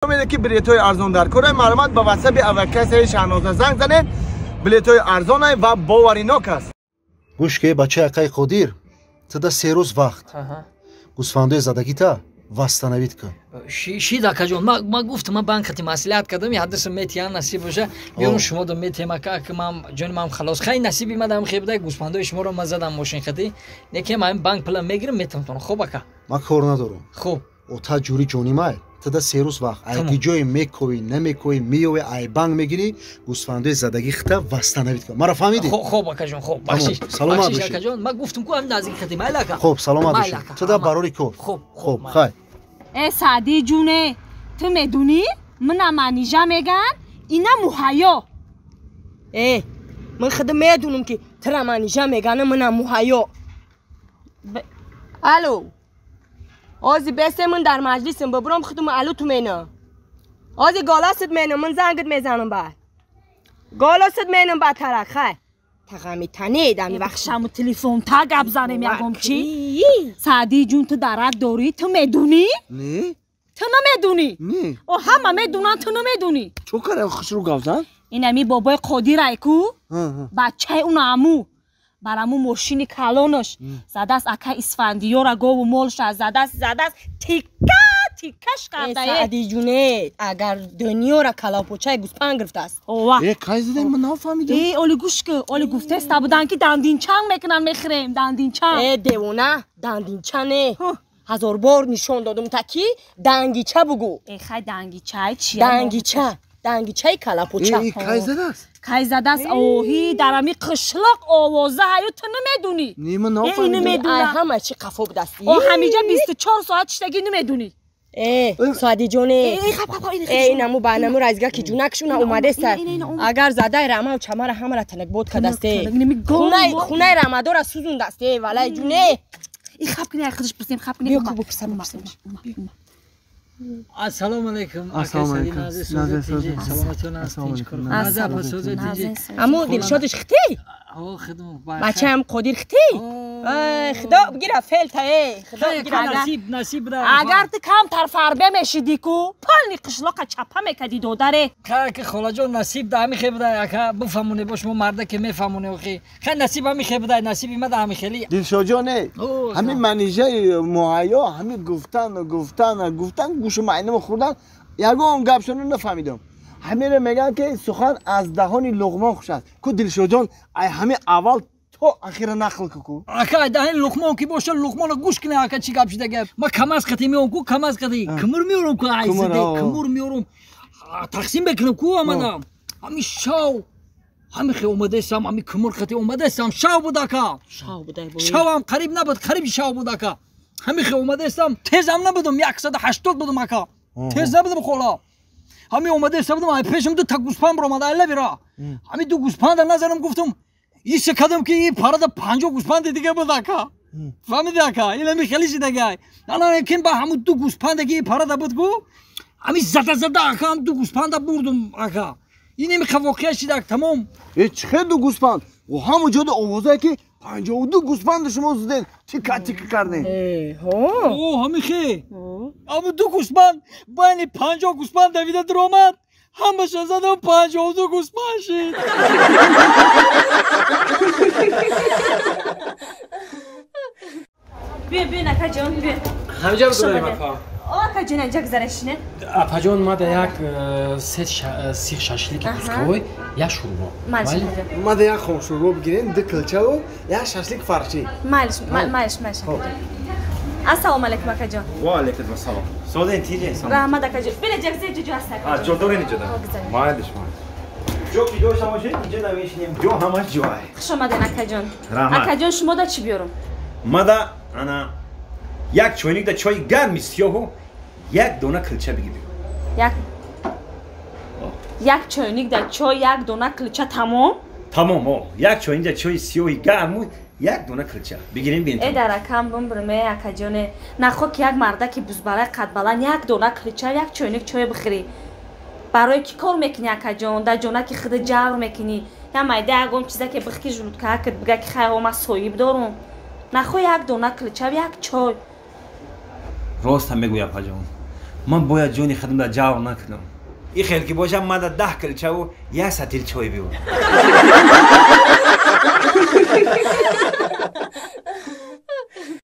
میده که بلیط‌های ارزان در کره معلومات با واتساپ اوکس شهناز زنگ زنید. بلیط‌های ارزان و باوریناک است. گوش که بچه اکای قدیر تدا 3 روز وقت گوسفندای زدگی تا واستانوید کن. شی داکا جون ما گفتم من بانک مسئولیت کردم یادم میتیان نصیب باشه بیرون شما دو میتیم که من جون من خلاص خیلی نصیبی مدام خیلی بده گوسفندای شما رو مزدم ماشین خدی نکه من بانک پلا میگیرم میتونم خوب که ما کار ندارم خوب اوتا جوری جونی مای تدا 3 روز وقت اگه جای میکوی نمیکوی میوی ای بانک میگیری گوسفندای زدگی خطا واستانوید کن. مرا فهمیدی؟ خوب اکا جون خوب بخشش سلامت باشی اکا جون ما گفتم کو هم نزدیک خدی مالک خوب سلامت باشی تدا براری کو خوب خای ای سعدی جونه تو میدونی من مانیجا میگن اینا مهیا من خودم میدونم که ترا مانیجا میگن من مهیا الو آزی بس من در مجلسم ببرم خودم الو تو مینا آزی گالاست مینا من زنگت میزنم بعد گالاست مینم بعد ترخه تقامی تنی دمی بخشم تلفن تا گپ زنم یگم چی سعدی جون تو درک داری تو میدونی نه تو نمیدونی نه او همه میدونن تو نمیدونی چو کاره خوش رو گپ زن اینمی بابای قدیر ایکو بچه اون عمو برامو ماشین کلانش زده است اکا اسفندیو را گو و مولش زده است تیکش کرده سعدی جونه اگر دنیا را کلاپوچه گوسپند گرفته است کای زدن من نفهمیدم اولی گوش که اولی گفته است بودن که دندین چنگ میکنن میخریم دندین چنگ دیوانه دندین چنه 1000 بار نشون دادم تکی دنگیچه بگو خیلی دنگیچه چیه دنگیچه کلاپوچه کای زده است کای زده است اوهی درمی قشلاق آوازه هایو تو نمیدونی نه من نفهمیدم همه چی قفو بدستی او همیجا 24 ساعت چتگی نمیدونی سعدی جونه این همو برنامه رازگاه که جونکشون اومده است اگر زده رمه و چمر همه را تنک بود کدسته خونه رمدار را سوزون دسته ولی جونه این خب کنی اخدش بسیم خب کنی بیا کو بپسم السلام علیکم السلام علیکم سلامتی امو دلشادش ختی بچه هم قدیر ختی خدا بگیره فلته خدا بگیره نصیب اگر تو کم تر فربه میشیدی کو پلنی قشلاق چپه میکدی دودره که خالا جان نصیب ده همی خیلی بده اکا بفهمونه باش ما مرده که میفهمونه خیلی نصیب همی خیلی بده نصیبی مده همی خیلی دلشاد جانه همین منیجه مهیا همین گفتن گوش معینه خوردن یگم گپشون نفهمیدم همین میگن که سخن از دهان لقمان خوش است کو دلشاد جان همین اول تو اخیر نقل کو اکا دهان لقمان کی باشه لقمان گوش کنه اکا چی گپ شده گپ ما کم از قتی میون کو کم از قتی کمر میورم کو عیسده کمر میورم تقسیم بکنم کو امدام همین شاو همین خی اومده سام همین کمر قتی اومده سام شاو بود اکا شاو هم قریب نبود قریب شاو بود اکا همین خی اومده سام تیزم نبودم 180 بودم اکا تیز نبودم خولا همین اومده استفاده پیشم دو تا گوسفند برام داده بیرا همین دو گوسفند نظرم گفتم این سکدم که این پرده 50 گوسفند دیگه بود اکا فهمیدی اکا این می خیلی دیگه انا یکن با همون دو گوسفند که پرده بود گو همین زده اکا هم دو گوسفند بردم اکا این می خواقیه شده تمام چه دو گوسفند و همون جدا آوازه که 52 گوسفند شما زدین تیکه کردین همین خی اما دو گوسفند بین 50 گوسفند دویده در آمد همش زدم 52 گوسفند شد بیا نکا جان بیا همینجا بگذاریم اکا آقا جان اینجا گذارشینه اپا جان ما در یک سیخ شاشلیک بوسکوی یا شوربا ما در یک خون شوربا بگیریم دو کلچه و یک شاشلیک فرشی مالش السلام علیکم اکا جان و علیکم السلام سودین تیجه رحمت اکا جان بله جگزه جو هست جو دارین اینجا مایلش جو کی جو شما شید اینجا نمیشینیم جو همش جوه خوش آمدین اکا جان اکا جان شما دا چی بیارم ما دا انا یک چوینیک دا چای گرم سیاهو یک دونه کلچه بگیریم یک چوینیک دا چای یک دونه کلچه تمام یک چوینیک دا چای سیاهی گرم یک دونه کلچه بگیریم بین ای در کم برمه اکا جان نخو که یک مرده که بزبره قد بلند یک دونه کلچه یک چوینیک چای بخری برای کی کار میکنی اکا جان در جونه که خود جور میکنی یا مایده اگم چیزا که بخی جلوت که بگه که خیلی ما سویب دارم نخو یک دونه کلچه یک چای راست هم بگویم اپا جان من باید جونی خودم را جاو نکنم. این خیلی که باشم من 10 کلچه و 1 سطل چای بیو.